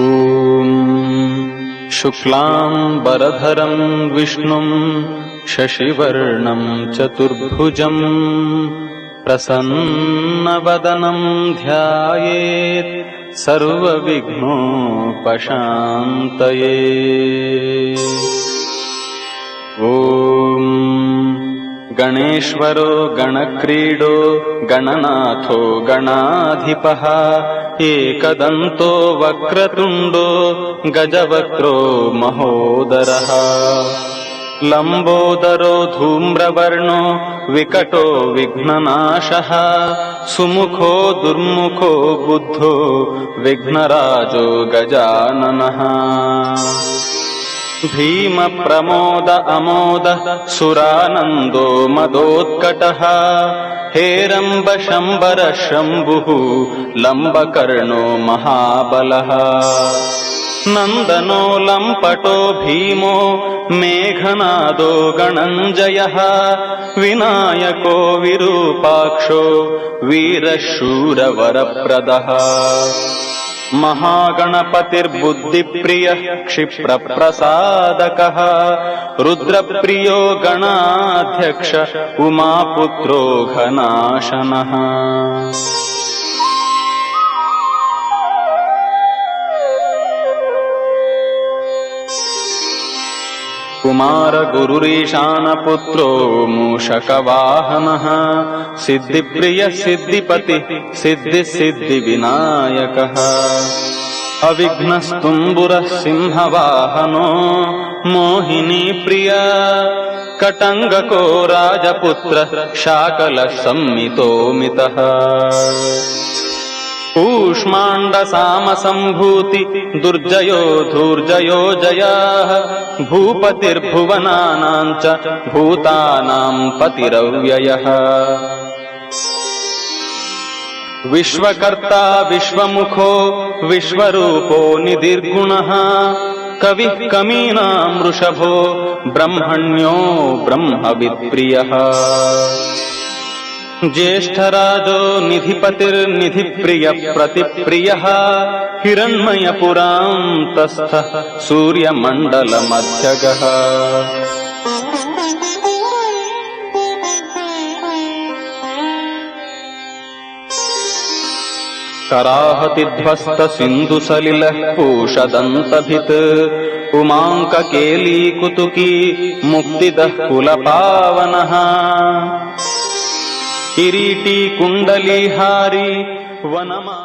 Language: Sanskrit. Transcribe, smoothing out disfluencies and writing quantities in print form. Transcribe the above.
ॐ शुक्लाम्बरधरं विष्णुं शशिवर्णं चतुर्भुजं प्रसन्नवदनं ध्यायेत् सर्वविघ्नोपशान्तये। ॐ गणेश्वरो गणक्रीडो गणनाथो गणाधिपः एकदन्तो वक्रतुण्डो गजवक्रो महोदरः लम्बोदरो धूम्रवर्णो विकटो विघ्ननाशः सुमुखो दुर्मुखो बुद्धो विघ्नराजो गजाननः भीमप्रमोद अमोद सुरानन्दो मदोत्कटः हेरम्ब शम्बर शम्भुः लम्बकर्णो महाबलः नन्दनो लम्पटो भीमो मेघनादो गणञ्जयः विनायको विरूपाक्षो वीरशूरवरप्रदः महागणपतिर्बुद्धिप्रियः क्षिप्रप्रसादकः रुद्रप्रियो गणाध्यक्ष उमापुत्रो घनाशनः कुमारगुरुरीशानपुत्रो मूषकवाहनः सिद्धिप्रियः सिद्धिपतिः सिद्धिविनायकः अविघ्नस्तुम्बुरः सिंहवाहनो मोहिनीप्रिया कटङ्गको राजपुत्रः शाकलः संमितोमितः कूष्माण्डसामसम्भूति दुर्जयो धूर्जयो जयाः भूपतिर्भुवनानां च भूतानां पतिरव्ययः विश्वकर्ता विश्वमुखो विश्वरूपो निधिर्गुणः कविः कवीनां वृषभो ब्रह्मण्यो ब्रह्मवित्प्रियः ज्येष्ठराजो निधिपतिर्निधिप्रियः प्रतिप्रियः हिरण्मयपुरान्तस्थः सूर्यमण्डलमध्यगः कराहतिध्वस्तसिन्धुसलिलः पूषदन्तभित् उमाङ्ककेलीकुतुकी मुक्तिदः कुलपावनः किरीटी कुण्डलीहारी वनमा